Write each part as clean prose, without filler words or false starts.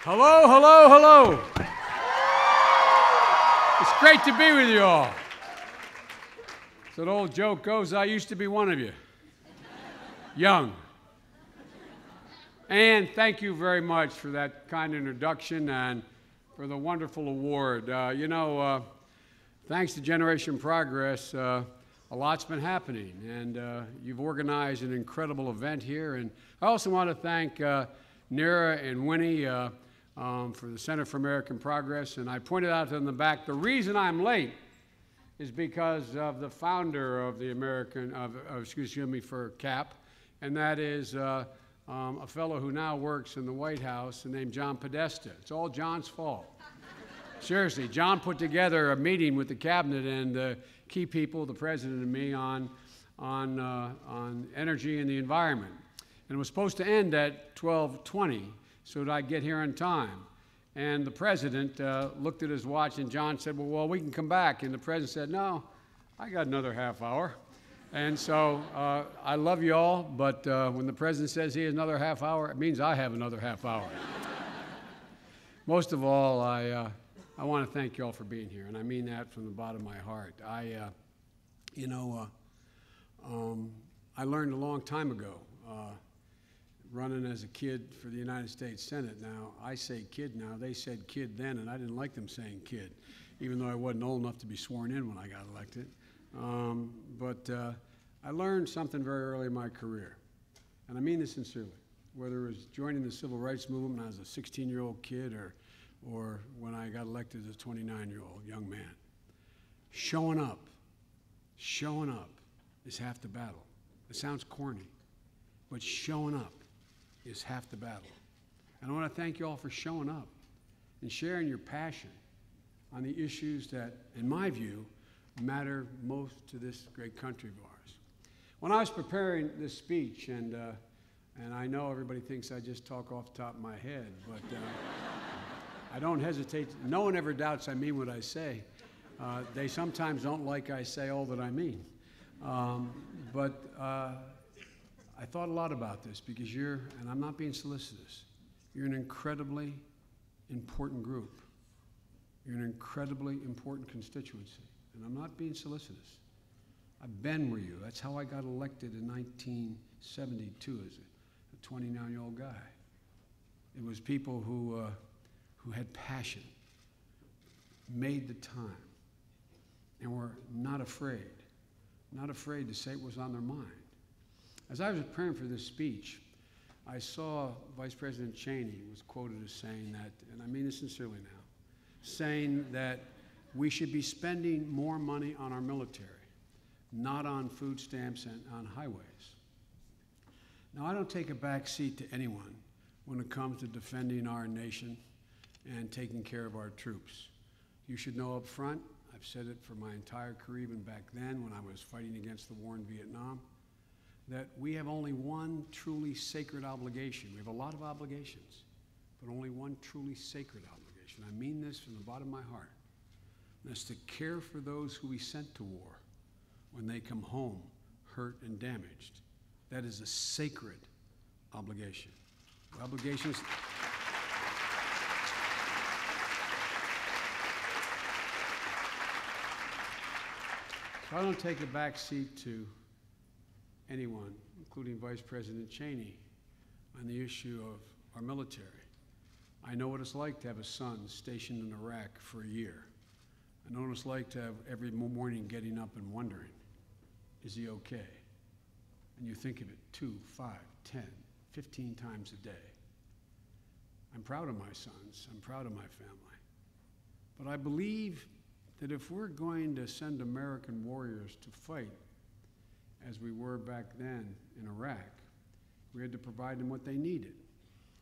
Hello, hello, hello. It's great to be with you all. As that old joke goes, I used to be one of you. Young. And thank you very much for that kind introduction and for the wonderful award. Thanks to Generation Progress, a lot's been happening, and you've organized an incredible event here. And I also want to thank Nira and Winnie for the Center for American Progress. And I pointed out in the back, the reason I'm late is because of the founder of the for CAP, and that is a fellow who now works in the White House named John Podesta. It's all John's fault. Seriously, John put together a meeting with the cabinet and the key people, the president and me, on energy and the environment. And it was supposed to end at 12:20 so that I'd get here on time. And the president looked at his watch, and John said, well, we can come back. And the president said, no, I got another half hour. And so I love you all, but when the president says he has another half hour, it means I have another half hour. Most of all, I want to thank you all for being here, and I mean that from the bottom of my heart. I learned a long time ago, running as a kid for the United States Senate. Now, I say kid now. They said kid then, and I didn't like them saying kid, even though I wasn't old enough to be sworn in when I got elected. But I learned something very early in my career, and I mean this sincerely, whether it was joining the civil rights movement when I was a 16-year-old kid or when I got elected as a 29-year-old young man. Showing up is half the battle. It sounds corny, but showing up is half the battle. And I want to thank you all for showing up and sharing your passion on the issues that, in my view, matter most to this great country of ours. When I was preparing this speech, and I know everybody thinks I just talk off the top of my head, but I don't hesitate. No one ever doubts I mean what I say. They sometimes don't like I say all that I mean. But I thought a lot about this because and I'm not being solicitous, you're an incredibly important group. You're an incredibly important constituency. And I'm not being solicitous. I've been where you. That's how I got elected in 1972 as a 29-year-old guy. It was people who had passion, made the time, and were not afraid to say what was on their mind. As I was preparing for this speech, I saw Vice President Cheney was quoted as saying that, and I mean this sincerely now, saying that we should be spending more money on our military, not on food stamps and on highways. Now, I don't take a back seat to anyone when it comes to defending our nation and taking care of our troops. You should know up front, I've said it for my entire career, even back then when I was fighting against the war in Vietnam, that we have only one truly sacred obligation. We have a lot of obligations, but only one truly sacred obligation. I mean this from the bottom of my heart. And that's to care for those who we sent to war when they come home hurt and damaged. That is a sacred obligation. The obligations. So I don't take a back seat to anyone, including Vice President Cheney, on the issue of our military. I know what it's like to have a son stationed in Iraq for a year. I know what it's like to have every morning getting up and wondering, is he okay? And you think of it 2, 5, 10, 15 times a day. I'm proud of my sons. I'm proud of my family. But I believe that if we're going to send American warriors to fight, as we were back then in Iraq, we had to provide them what they needed.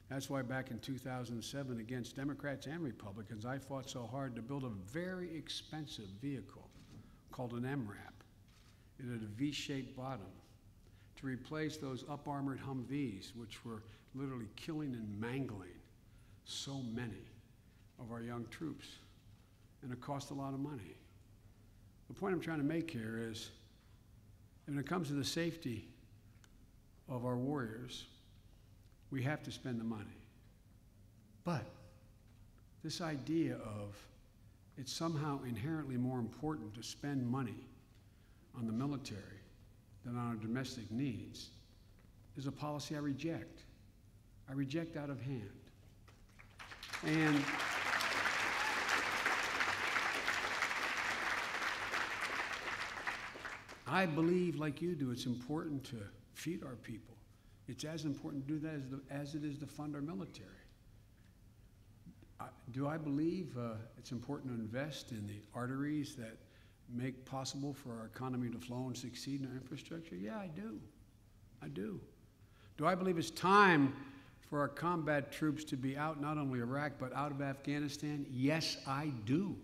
That's why back in 2007, against Democrats and Republicans, I fought so hard to build a very expensive vehicle called an MRAP. It had a V-shaped bottom to replace those up-armored Humvees, which were literally killing and mangling so many of our young troops. And it cost a lot of money. The point I'm trying to make here is, when it comes to the safety of our warriors, we have to spend the money. But this idea of it's somehow inherently more important to spend money on the military than on our domestic needs is a policy I reject. I reject out of hand. And I believe, like you do, it's important to feed our people. It's as important to do that as it is to fund our military. Do I believe it's important to invest in the arteries that make possible for our economy to flow and succeed in our infrastructure? Yeah, I do. I do. Do I believe it's time for our combat troops to be out not only Iraq but out of Afghanistan? Yes, I do.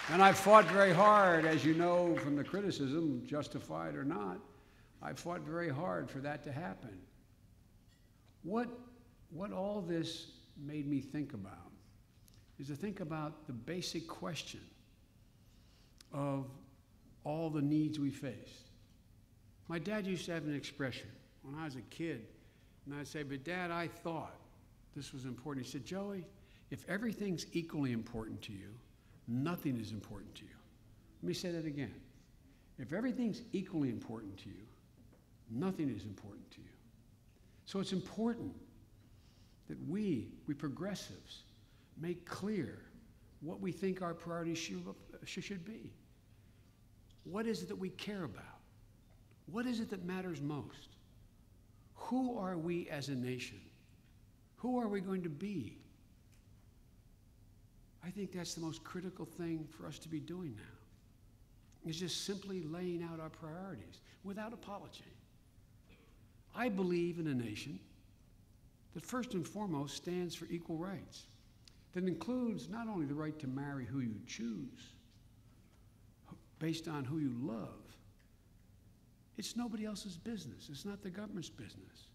And I've fought very hard, as you know from the criticism, justified or not, I've fought very hard for that to happen. What all this made me think about is to think about the basic question of all the needs we faced. My dad used to have an expression when I was a kid, and I'd say, but Dad, I thought this was important. He said, Joey, if everything's equally important to you, nothing is important to you. Let me say that again. If everything's equally important to you, nothing is important to you. So it's important that we progressives, make clear what we think our priorities should be. What is it that we care about? What is it that matters most? Who are we as a nation? Who are we going to be? I think that's the most critical thing for us to be doing now, is just simply laying out our priorities without apology. I believe in a nation that first and foremost stands for equal rights, that includes not only the right to marry who you choose based on who you love. It's nobody else's business. It's not the government's business.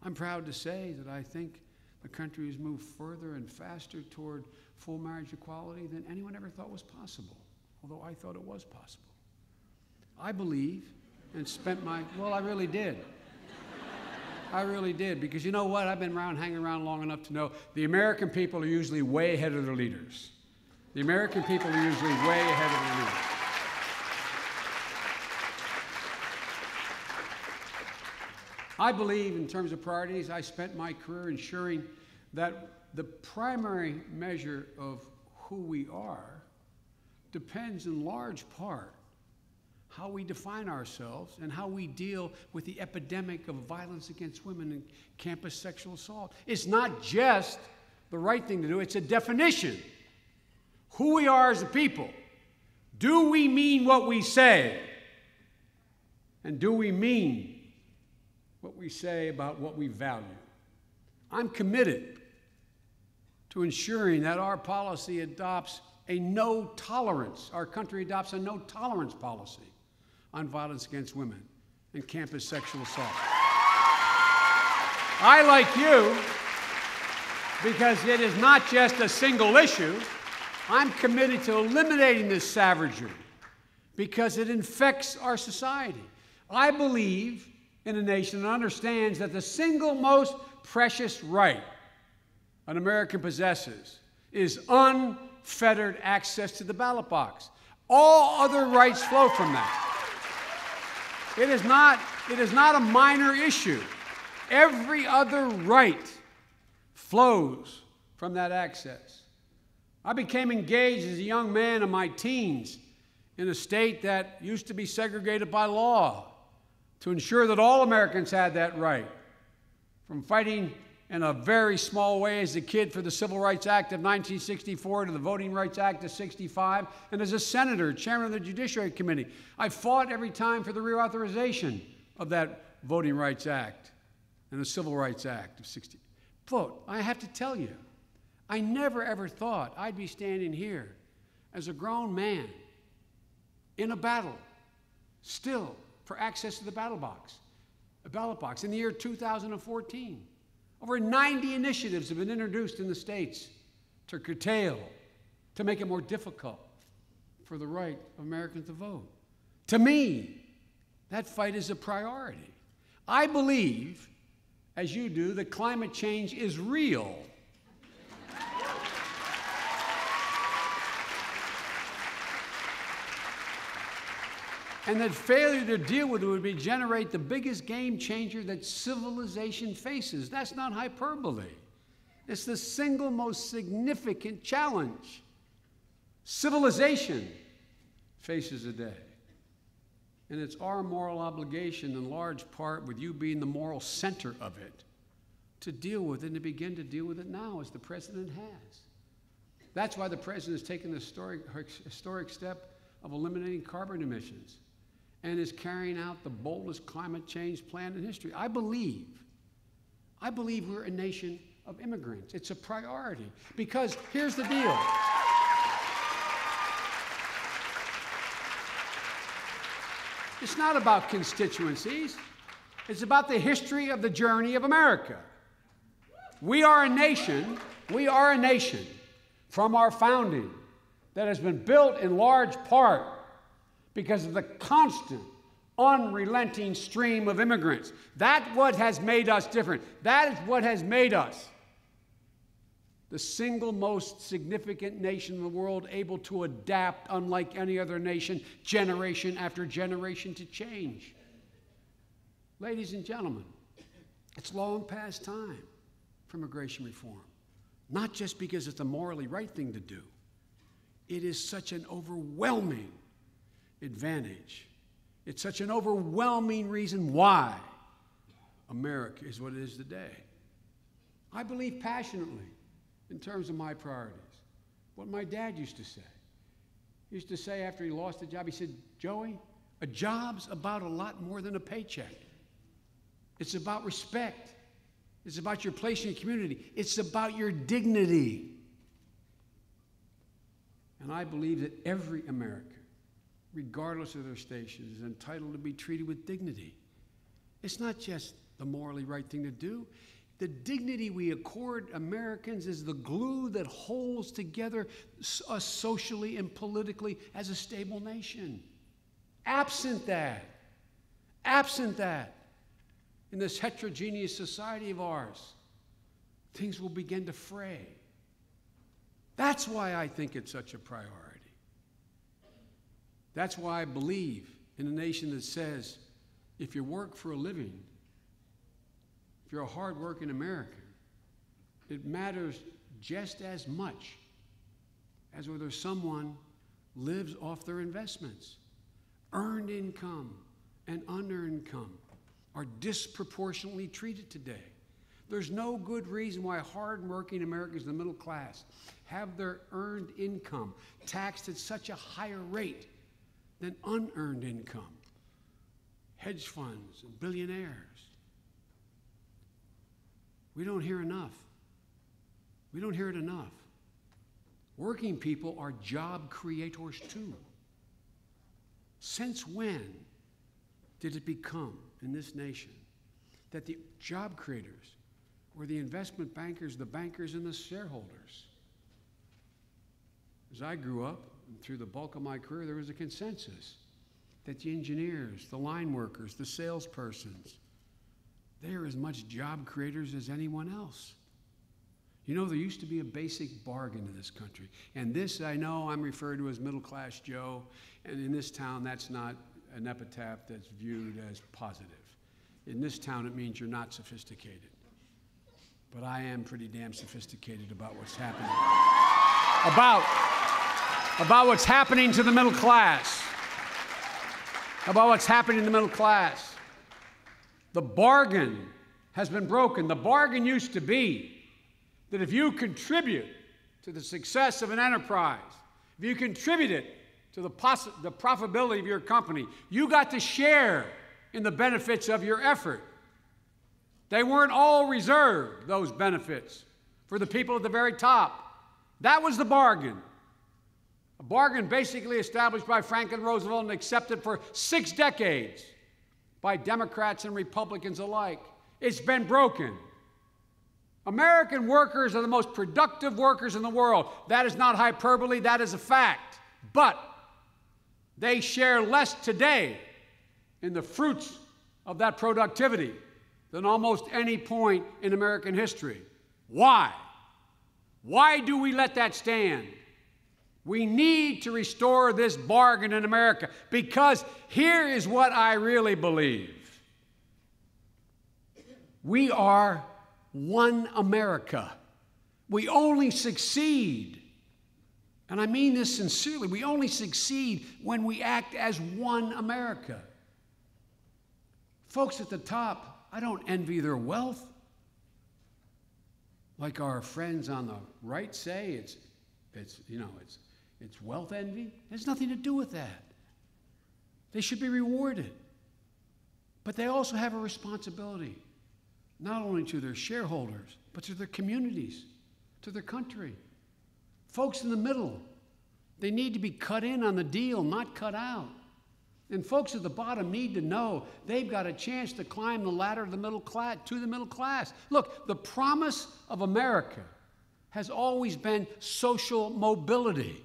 I'm proud to say that I think the country has moved further and faster toward full marriage equality than anyone ever thought was possible, although I thought it was possible. I believe and spent well, I really did. I really did, because you know what? I've been hanging around long enough to know the American people are usually way ahead of their leaders. The American people are usually way ahead of their leaders. I believe, in terms of priorities, I spent my career ensuring that the primary measure of who we are depends in large part how we define ourselves and how we deal with the epidemic of violence against women and campus sexual assault. It's not just the right thing to do, it's a definition. Who we are as a people. Do we mean what we say? And do we mean what we say about what we value? I'm committed to ensuring that our policy adopts a no-tolerance, our country adopts a no-tolerance policy on violence against women and campus sexual assault. I, like you, because it is not just a single issue, I'm committed to eliminating this savagery because it infects our society. I believe in a nation that understands that the single most precious right an American possesses is unfettered access to the ballot box. All other rights flow from that. It is not a minor issue. Every other right flows from that access. I became engaged as a young man in my teens in a state that used to be segregated by law to ensure that all Americans had that right. From fighting in a very small way as a kid for the Civil Rights Act of 1964 to the Voting Rights Act of 65, and as a senator, chairman of the Judiciary Committee, I fought every time for the reauthorization of that Voting Rights Act and the Civil Rights Act of 60. Vote. I have to tell you, I never ever thought I'd be standing here as a grown man in a battle, still for access to the ballot box in the year 2014. Over 90 initiatives have been introduced in the states to curtail, to make it more difficult for the right of Americans to vote. To me, that fight is a priority. I believe as you do, that climate change is real. And that failure to deal with it would generate the biggest game changer that civilization faces. That's not hyperbole. It's the single most significant challenge civilization faces today. And it's our moral obligation, in large part, with you being the moral center of it, to deal with it and to begin to deal with it now, as the President has. That's why the President has taken the historic step of eliminating carbon emissions and is carrying out the boldest climate change plan in history. I believe we're a nation of immigrants. It's a priority, because here's the deal. It's not about constituencies. It's about the history of the journey of America. We are a nation from our founding that has been built in large part because of the constant, unrelenting stream of immigrants. That's what has made us different. That is what has made us the single most significant nation in the world, able to adapt, unlike any other nation, generation after generation, to change. Ladies and gentlemen, it's long past time for immigration reform. Not just because it's the morally right thing to do. It is such an overwhelming advantage. It's such an overwhelming reason why America is what it is today. I believe passionately, in terms of my priorities, what my dad used to say. He used to say after he lost a job, he said, Joey, a job's about a lot more than a paycheck. It's about respect. It's about your place in your community. It's about your dignity. And I believe that every American, regardless of their station, is entitled to be treated with dignity. It's not just the morally right thing to do. The dignity we accord Americans is the glue that holds together us socially and politically as a stable nation. Absent that, in this heterogeneous society of ours, things will begin to fray. That's why I think it's such a priority. That's why I believe in a nation that says, if you work for a living, if you're a hard-working American, it matters just as much as whether someone lives off their investments. Earned income and unearned income are disproportionately treated today. There's no good reason why hard-working Americans in the middle class have their earned income taxed at such a higher rate than unearned income. Hedge funds and billionaires. We don't hear enough. We don't hear it enough. Working people are job creators too. Since when did it become in this nation that the job creators were the investment bankers, the bankers, and the shareholders? As I grew up, and through the bulk of my career, there was a consensus that the engineers, the line workers, the salespersons, they are as much job creators as anyone else. You know, there used to be a basic bargain in this country. And this, I know I'm referred to as middle-class Joe, and in this town, that's not an epitaph that's viewed as positive. In this town, it means you're not sophisticated. But I am pretty damn sophisticated about what's happening. About what's happening to the middle class. About what's happening in the middle class. The bargain has been broken. The bargain used to be that if you contribute to the success of an enterprise, if you contributed to the profitability of your company, you got to share in the benefits of your effort. They weren't all reserved, those benefits, for the people at the very top. That was the bargain. A bargain basically established by Franklin Roosevelt and accepted for 6 decades by Democrats and Republicans alike. It's been broken. American workers are the most productive workers in the world. That is not hyperbole, that is a fact. But they share less today in the fruits of that productivity than almost any point in American history. Why? Why do we let that stand? We need to restore this bargain in America, because here is what I really believe. We are one America. We only succeed, and I mean this sincerely, we only succeed when we act as one America. Folks at the top, I don't envy their wealth. Like our friends on the right say, it's wealth envy. It has nothing to do with that. They should be rewarded. But they also have a responsibility, not only to their shareholders, but to their communities, to their country. Folks in the middle, they need to be cut in on the deal, not cut out. And folks at the bottom need to know they've got a chance to climb the ladder of the middle class, to the middle class. Look, the promise of America has always been social mobility.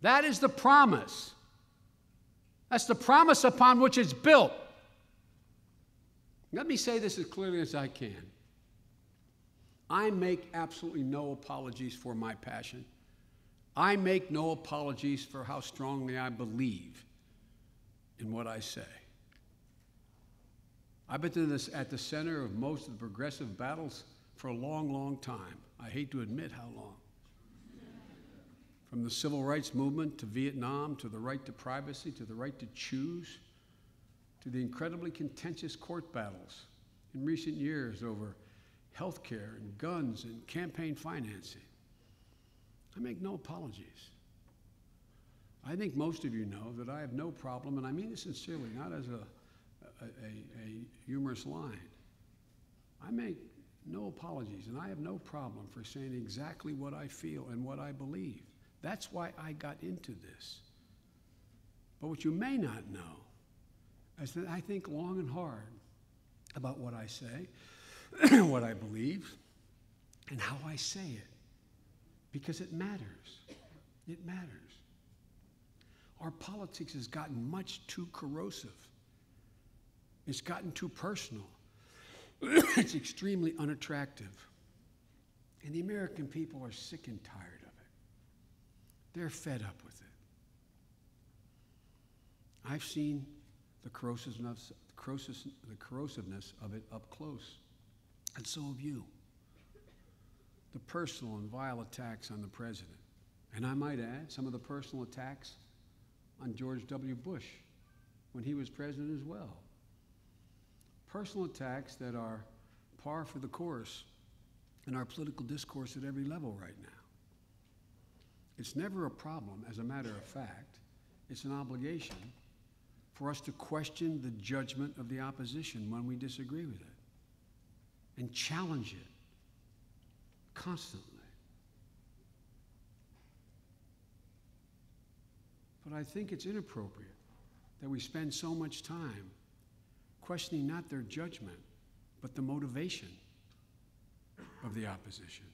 That is the promise. That's the promise upon which it's built. Let me say this as clearly as I can. I make absolutely no apologies for my passion. I make no apologies for how strongly I believe in what I say. I've been at the center of most of the progressive battles for a long, long time. I hate to admit how long. From the civil rights movement to Vietnam, to the right to privacy, to the right to choose, to the incredibly contentious court battles in recent years over health care and guns and campaign financing. I make no apologies. I think most of you know that I have no problem, and I mean this sincerely, not as a humorous line. I make no apologies, and I have no problem for saying exactly what I feel and what I believe. That's why I got into this. But what you may not know is that I think long and hard about what I say, what I believe, and how I say it, because it matters. It matters. Our politics has gotten much too corrosive. It's gotten too personal. It's extremely unattractive. And the American people are sick and tired of it. They're fed up with it. I've seen the corrosiveness of it up close, and so have you. The personal and vile attacks on the president. And I might add, some of the personal attacks on George W. Bush when he was president as well. Personal attacks that are par for the course in our political discourse at every level right now. It's never a problem, as a matter of fact. It's an obligation for us to question the judgment of the opposition when we disagree with it and challenge it constantly. But I think it's inappropriate that we spend so much time questioning not their judgment, but the motivation of the opposition.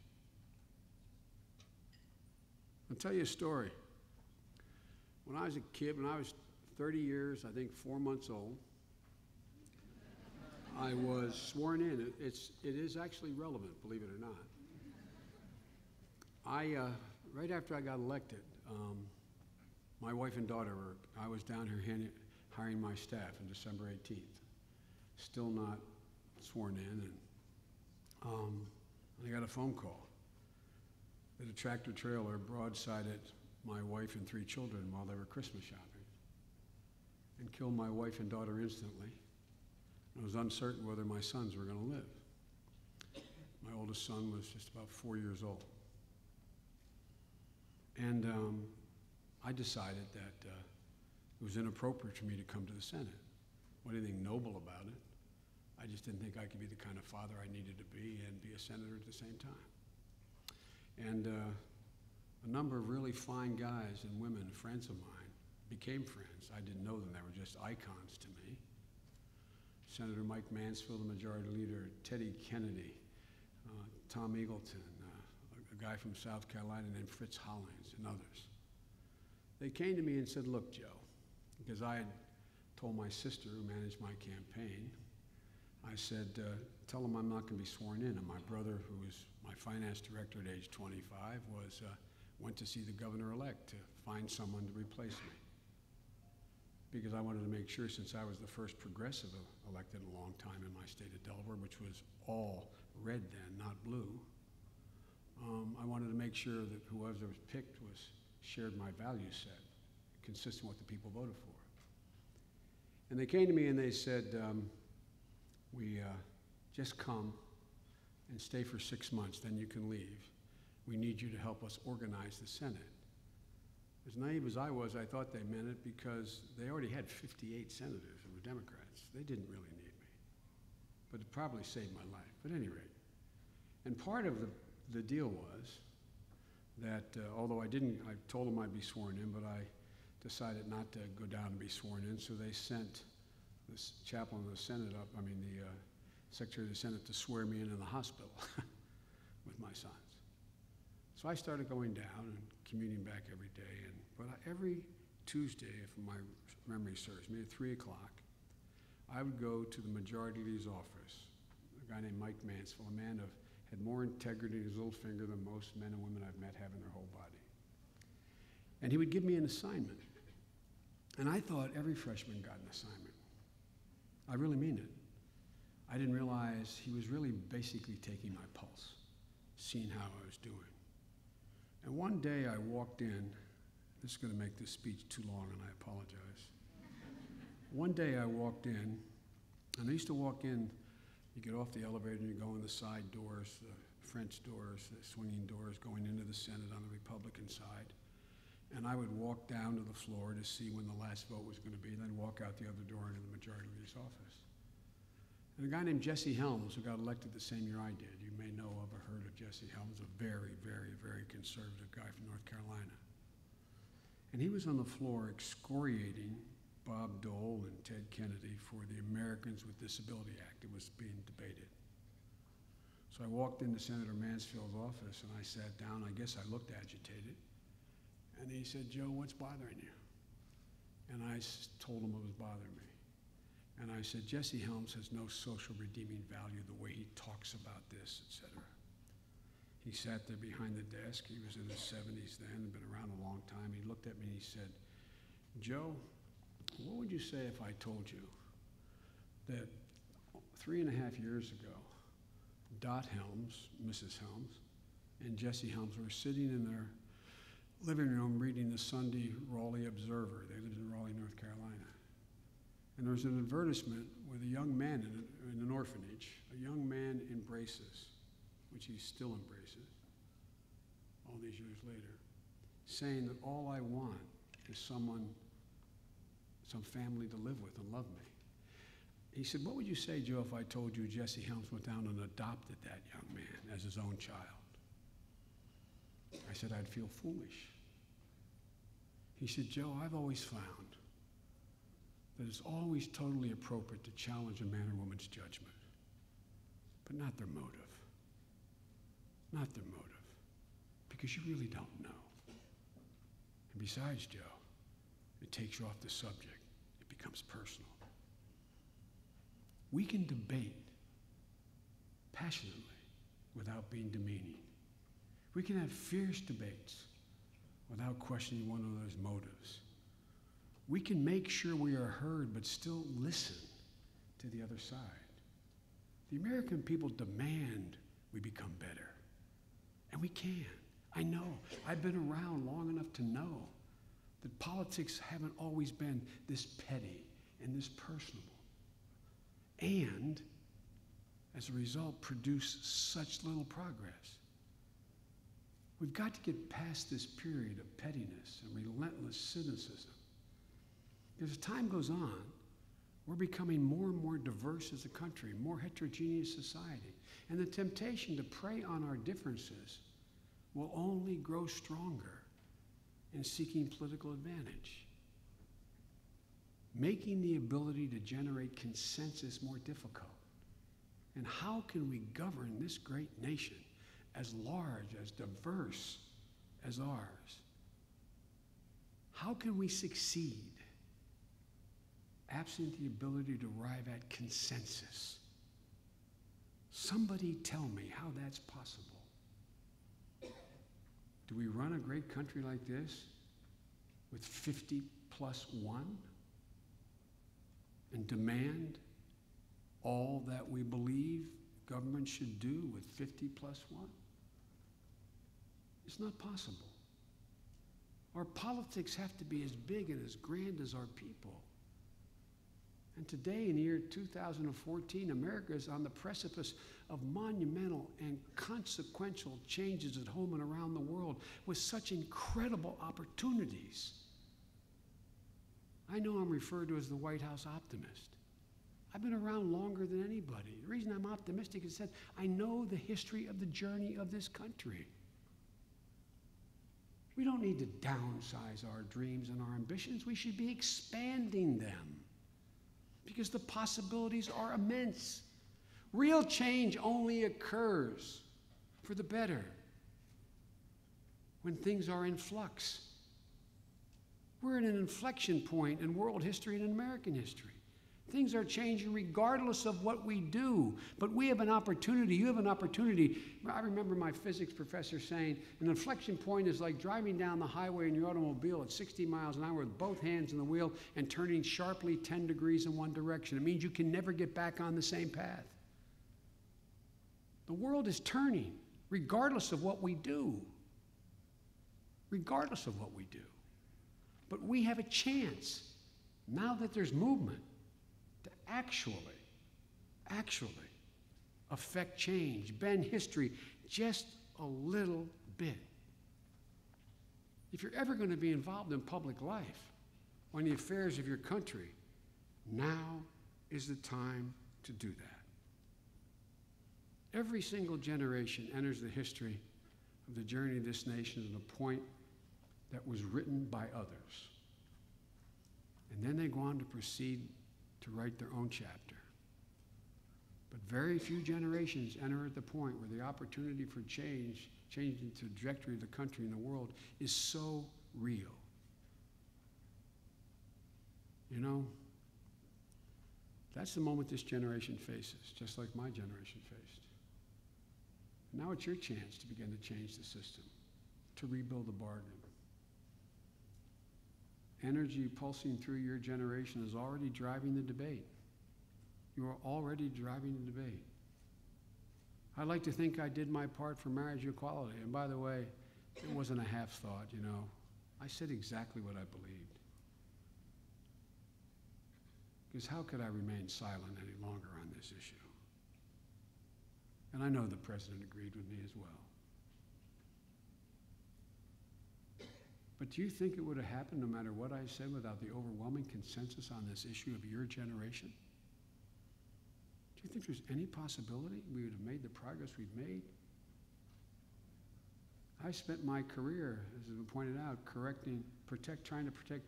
I'll tell you a story. When I was a kid, when I was 30 years, I think 4 months old, I was sworn in. It is actually relevant, believe it or not. Right after I got elected, my wife and daughter I was down here hiring my staff on December 18th. Still not sworn in, and I got a phone call that a tractor trailer broadsided my wife and 3 children while they were Christmas shopping and killed my wife and daughter instantly. I was uncertain whether my sons were going to live. My oldest son was just about 4 years old. And I decided that it was inappropriate for me to come to the Senate. What anything noble about it. I just didn't think I could be the kind of father I needed to be and be a senator at the same time. And a number of really fine guys and women, friends of mine, became friends. I didn't know them. They were just icons to me. Senator Mike Mansfield, the majority leader, Teddy Kennedy, Tom Eagleton, a guy from South Carolina named Fritz Hollings, and others. They came to me and said, "Look, Joe," because I had told my sister, who managed my campaign, I said, tell them I'm not going to be sworn in. And my brother, who was my finance director at age 25, went to see the governor-elect to find someone to replace me. Because I wanted to make sure, since I was the first progressive elected in a long time in my state of Delaware, which was all red then, not blue, I wanted to make sure that whoever was picked shared my value set, consistent with what the people voted for. And they came to me and they said, just come and stay for 6 months, then you can leave. We need you to help us organize the Senate. As naive as I was, I thought they meant it because they already had 58 senators who were Democrats. They didn't really need me. But it probably saved my life, at any rate. And part of the deal was that, although I told them I'd be sworn in, but I decided not to go down and be sworn in, so they sent the chaplain of the Senate the Secretary of the Senate to swear me in the hospital with my sons. So I started going down and commuting back every day. But every Tuesday, if my memory serves me, at 3 o'clock, I would go to the Majority Leader's office, a guy named Mike Mansfield, a man had more integrity in his little finger than most men and women I've met have in their whole body. And he would give me an assignment. And I thought every freshman got an assignment. I really mean it. I didn't realize he was really basically taking my pulse, seeing how I was doing. And one day I walked in. This is going to make this speech too long, and I apologize. One day I walked in, and I used to walk in, you get off the elevator and you go in the side doors, the French doors, the swinging doors going into the Senate on the Republican side. And I would walk down to the floor to see when the last vote was going to be, and then walk out the other door into the Majority Leader's office. And a guy named Jesse Helms, who got elected the same year I did, you may know of or heard of Jesse Helms, a very, very, very conservative guy from North Carolina. And he was on the floor excoriating Bob Dole and Ted Kennedy for the Americans with Disability Act. It was being debated. So I walked into Senator Mansfield's office and I sat down. I guess I looked agitated. And he said, Joe, what's bothering you? And I told him what was bothering me. And I said, Jesse Helms has no social redeeming value the way he talks about this, et cetera. He sat there behind the desk. He was in his 70s then, had been around a long time. He looked at me and he said, Joe, what would you say if I told you that 3.5 years ago, Dot Helms, Mrs. Helms, and Jesse Helms were sitting in their living room reading the Sunday Raleigh Observer. They lived in Raleigh, North Carolina. And there was an advertisement with a young man in an orphanage. A young man embraces, which he still embraces all these years later, saying that all I want is some family to live with and love me. He said, what would you say, Joe, if I told you Jesse Helms went down and adopted that young man as his own child? I said, I'd feel foolish. He said, Joe, I've always found that it's always totally appropriate to challenge a man or woman's judgment, but not their motive. Not their motive, because you really don't know. And besides, Joe, it takes you off the subject. It becomes personal. We can debate passionately without being demeaning. We can have fierce debates without questioning one another's motives. We can make sure we are heard but still listen to the other side. The American people demand we become better. And we can. I know. I've been around long enough to know that politics haven't always been this petty and this personable. And, as a result, produce such little progress. We've got to get past this period of pettiness and relentless cynicism. As time goes on, we're becoming more and more diverse as a country, more heterogeneous society. And the temptation to prey on our differences will only grow stronger in seeking political advantage, making the ability to generate consensus more difficult. And how can we govern this great nation as large, as diverse as ours? How can we succeed absent the ability to arrive at consensus Somebody tell me how that's possible. Do we run a great country like this with 50 plus 1 and demand all that we believe government should do with 50 plus 1? It's not possible. Our politics have to be as big and as grand as our people. And today, in the year 2014, America is on the precipice of monumental and consequential changes at home and around the world with such incredible opportunities. I know I'm referred to as the White House optimist. I've been around longer than anybody. The reason I'm optimistic is that I know the history of the journey of this country. We don't need to downsize our dreams and our ambitions. We should be expanding them because the possibilities are immense. Real change only occurs for the better when things are in flux. We're at an inflection point in world history and in American history. Things are changing regardless of what we do. But we have an opportunity. You have an opportunity. I remember my physics professor saying, an inflection point is like driving down the highway in your automobile at 60 miles an hour with both hands on the wheel and turning sharply 10 degrees in one direction. It means you can never get back on the same path. The world is turning regardless of what we do. Regardless of what we do. But we have a chance, now that there's movement, to actually affect change, bend history just a little bit. If you're ever going to be involved in public life or in the affairs of your country, now is the time to do that. Every single generation enters the history of the journey of this nation at a point that was written by others. And then they go on to proceed to write their own chapter. But very few generations enter at the point where the opportunity for change, changing the trajectory of the country and the world, is so real. You know, that's the moment this generation faces, just like my generation faced. Now it's your chance to begin to change the system, to rebuild the bargain. Energy pulsing through your generation is already driving the debate. You are already driving the debate. I like to think I did my part for marriage equality. And by the way, it wasn't a half thought, you know. I said exactly what I believed. Because how could I remain silent any longer on this issue? And I know the president agreed with me as well. But do you think it would have happened no matter what I said without the overwhelming consensus on this issue of your generation? Do you think there's any possibility we would have made the progress we've made? I spent my career, as has been pointed out, trying to protect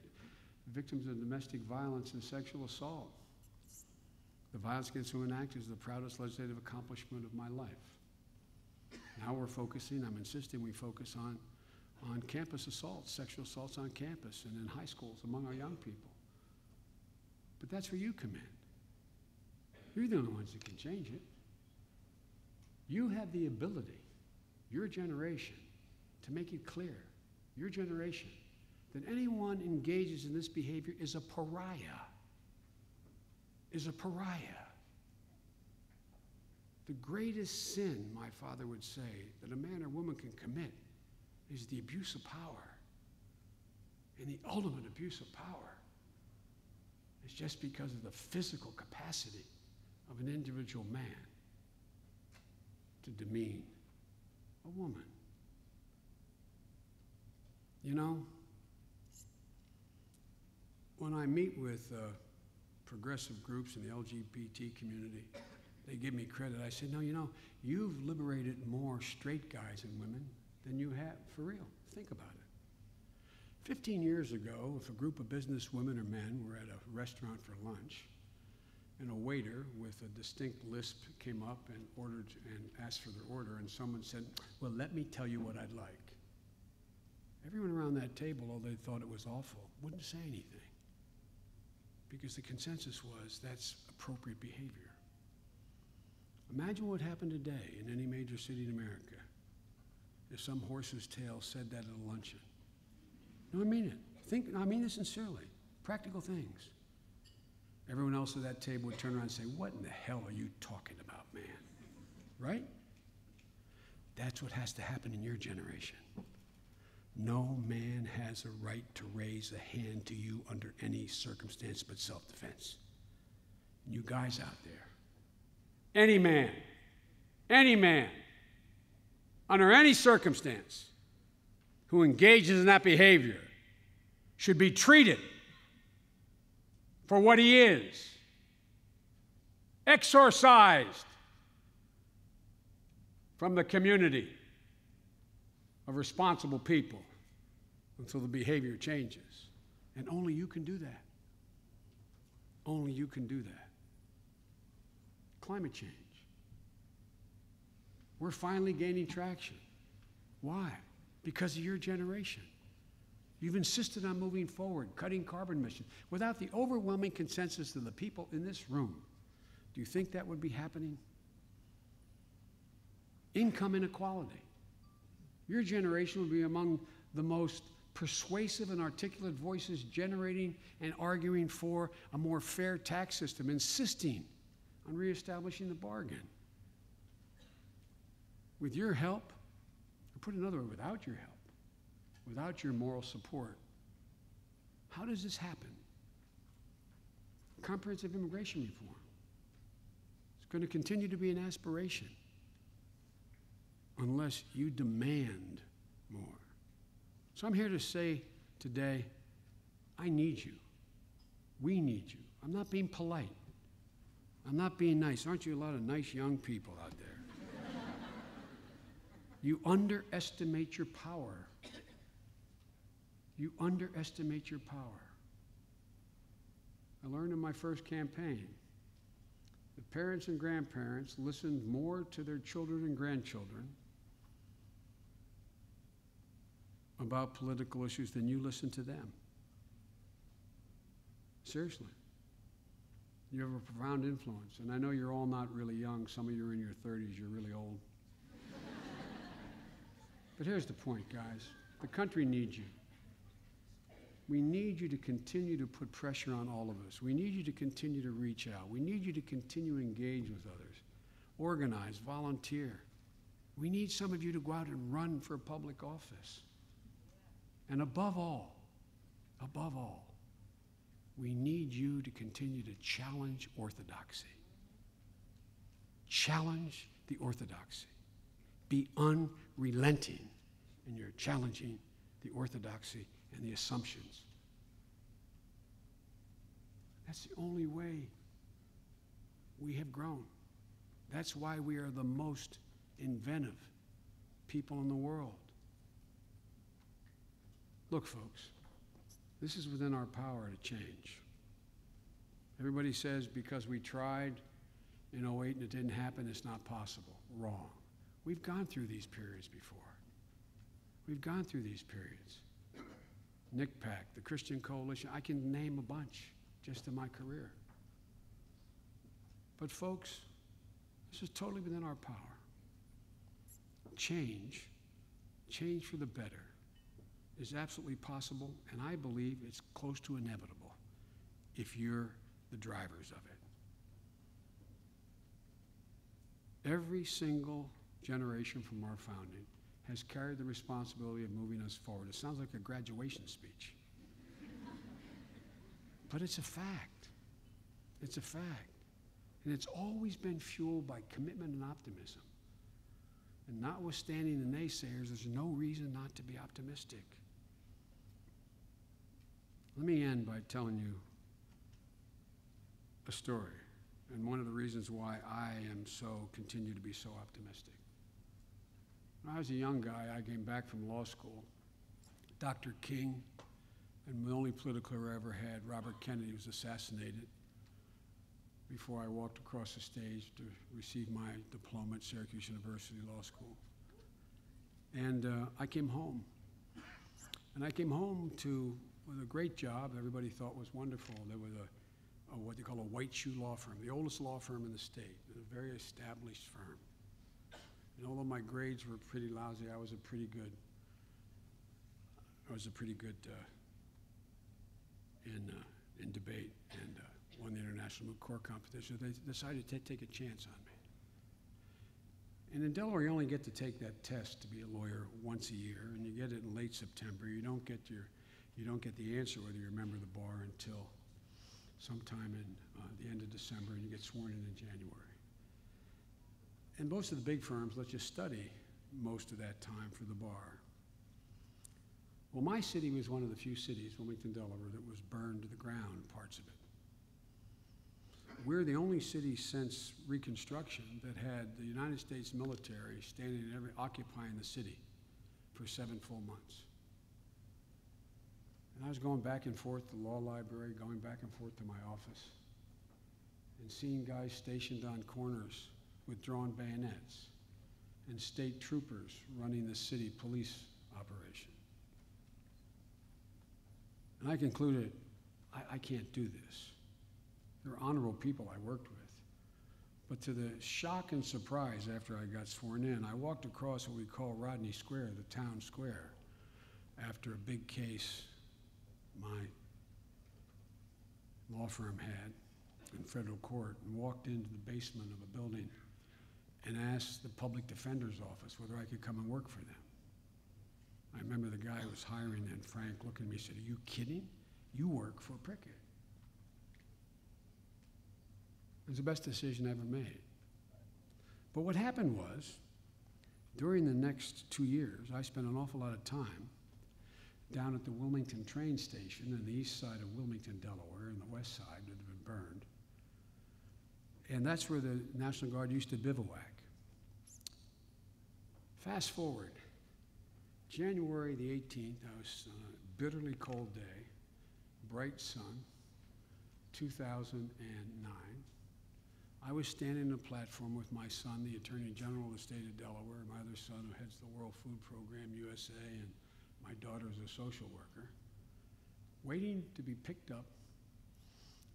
victims of domestic violence and sexual assault. The Violence Against Women Act is the proudest legislative accomplishment of my life. Now we're focusing, I'm insisting we focus on campus assaults, sexual assaults on campus and in high schools among our young people. But that's where you come in. You're the only ones that can change it. You have the ability, your generation, to make it clear, your generation, that anyone engages in this behavior is a pariah. Is a pariah. The greatest sin, my father would say, that a man or woman can commit is the abuse of power. And the ultimate abuse of power is just because of the physical capacity of an individual man to demean a woman. You know, when I meet with progressive groups in the LGBT community, they give me credit. I say, no, you know, you've liberated more straight guys and women than you have, for real. Think about it. 15 years ago, if a group of business women or men were at a restaurant for lunch, and a waiter with a distinct lisp came up and ordered and asked for their order, and someone said, well, let me tell you what I'd like. Everyone around that table, although they thought it was awful, wouldn't say anything, because the consensus was that's appropriate behavior. Imagine what happened today in any major city in America if some horse's tail said that at a luncheon. No, I mean it. I mean it sincerely. Practical things. Everyone else at that table would turn around and say, what in the hell are you talking about, man? Right? That's what has to happen in your generation. No man has a right to raise a hand to you under any circumstance but self-defense. You guys out there, any man, under any circumstance who engages in that behavior should be treated for what he is, exorcised from the community of responsible people until the behavior changes. And only you can do that. Only you can do that. Climate change. We're finally gaining traction. Why? Because of your generation. You've insisted on moving forward, cutting carbon emissions, without the overwhelming consensus of the people in this room. Do you think that would be happening? Income inequality. Your generation will be among the most persuasive and articulate voices generating and arguing for a more fair tax system, insisting on reestablishing the bargain. With your help, or put another way, without your help, without your moral support, how does this happen? Comprehensive immigration reform. It's going to continue to be an aspiration unless you demand more. So I'm here to say today, I need you. We need you. I'm not being polite. I'm not being nice. Aren't you a lot of nice young people out there? You underestimate your power. You underestimate your power. I learned in my first campaign that parents and grandparents listened more to their children and grandchildren about political issues than you listen to them. Seriously. You have a profound influence. And I know you're all not really young. Some of you are in your 30s. You're really old. But here's the point, guys. The country needs you. We need you to continue to put pressure on all of us. We need you to continue to reach out. We need you to continue to engage with others. Organize, volunteer. We need some of you to go out and run for public office. And above all, we need you to continue to challenge orthodoxy. Challenge the orthodoxy. Be unrelenting in your challenging the orthodoxy and the assumptions. That's the only way we have grown. That's why we are the most inventive people in the world. Look, folks, this is within our power to change. Everybody says because we tried in 2008 and it didn't happen, it's not possible. Wrong. We've gone through these periods before. We've gone through these periods. NICPAC, the Christian Coalition, I can name a bunch just in my career. But folks, this is totally within our power. Change for the better, is absolutely possible, and I believe it's close to inevitable if you're the drivers of it. Every single generation from our founding has carried the responsibility of moving us forward. It sounds like a graduation speech. But it's a fact. It's a fact. And it's always been fueled by commitment and optimism. And notwithstanding the naysayers, there's no reason not to be optimistic. Let me end by telling you a story, and one of the reasons why I continue to be so optimistic. When I was a young guy, I came back from law school. Dr. King, and the only political career I ever had, Robert Kennedy, was assassinated before I walked across the stage to receive my diploma at Syracuse University Law School. And I came home. And I came home with a great job that everybody thought was wonderful. There was what they call a white shoe law firm, the oldest law firm in the state, a very established firm. And although my grades were pretty lousy, I was a pretty good in debate and won the international moot court competition. They decided to take a chance on me. And in Delaware, you only get to take that test to be a lawyer once a year, and you get it in late September. You don't get the answer whether you're a member of the bar until sometime in the end of December, and you get sworn in January. And most of the big firms let you study most of that time for the bar. Well, my city was one of the few cities, Wilmington, Delaware, that was burned to the ground, parts of it. We're the only city since Reconstruction that had the United States military occupying the city for 7 full months. And I was going back and forth to the law library, going back and forth to my office, and seeing guys stationed on corners with drawn bayonets, and state troopers running the city police operation. And I concluded, I can't do this. They're honorable people I worked with. But to the shock and surprise after I got sworn in, I walked across what we call Rodney Square, the town square, after a big case my law firm had in federal court, and walked into the basement of a building and asked the public defender's office whether I could come and work for them. I remember the guy who was hiring then, Frank, looked at me and said, "Are you kidding? You work for Prickett." It was the best decision I ever made. But what happened was, during the next 2 years, I spent an awful lot of time down at the Wilmington train station on the east side of Wilmington, Delaware, and the west side that had been burned. And that's where the National Guard used to bivouac. Fast forward, January the 18th, I was on a bitterly cold day, bright sun, 2009. I was standing on a platform with my son, the Attorney General of the state of Delaware, my other son who heads the World Food Program, USA, and my daughter is a social worker, waiting to be picked up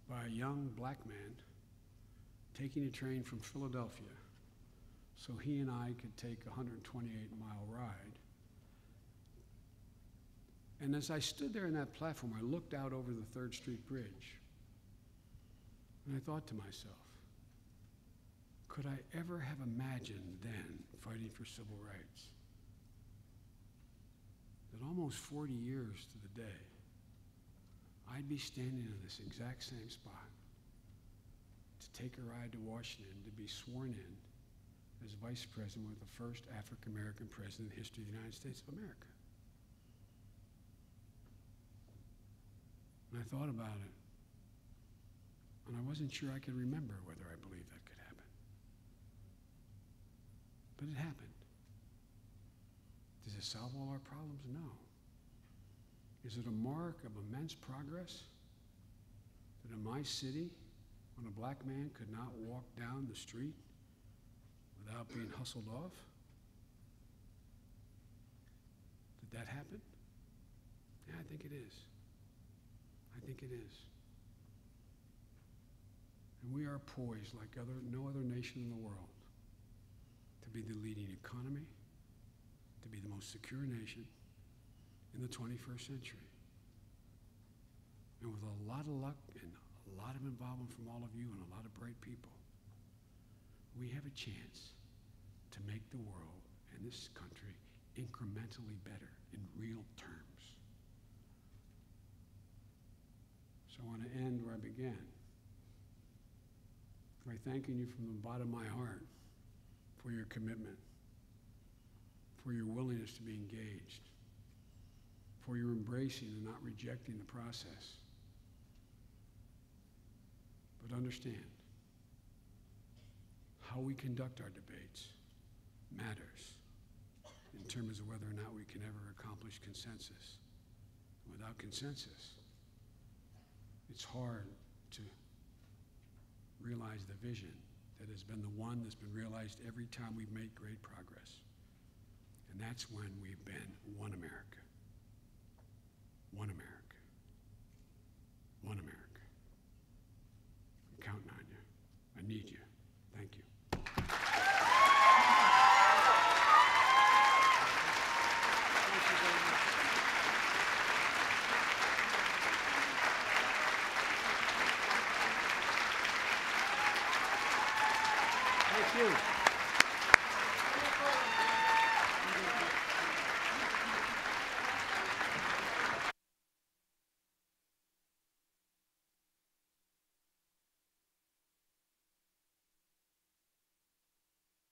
by a young black man taking a train from Philadelphia so he and I could take a 128-mile ride. And as I stood there on that platform, I looked out over the 3rd Street Bridge, and I thought to myself, could I ever have imagined then fighting for civil rights that almost 40 years to the day, I'd be standing in this exact same spot to take a ride to Washington to be sworn in as Vice President with the first African-American president in the history of the United States of America. And I thought about it, and I wasn't sure I could remember whether I believed that could happen. But it happened. Does it solve all our problems? No. Is it a mark of immense progress that in my city, when a black man could not walk down the street without being hustled off? Did that happen? Yeah, I think it is. I think it is. And we are poised like no other nation in the world to be the leading economy, to be the most secure nation in the 21st century. And with a lot of luck and a lot of involvement from all of you and a lot of bright people, we have a chance to make the world and this country incrementally better in real terms. So I want to end where I began, by thanking you from the bottom of my heart for your commitment, for your willingness to be engaged, for your embracing and not rejecting the process. But understand, how we conduct our debates matters in terms of whether or not we can ever accomplish consensus. Without consensus, it's hard to realize the vision that has been the one that's been realized every time we've made great progress. And that's when we've been one America. One America. One America. need you. Thank you. Thank you.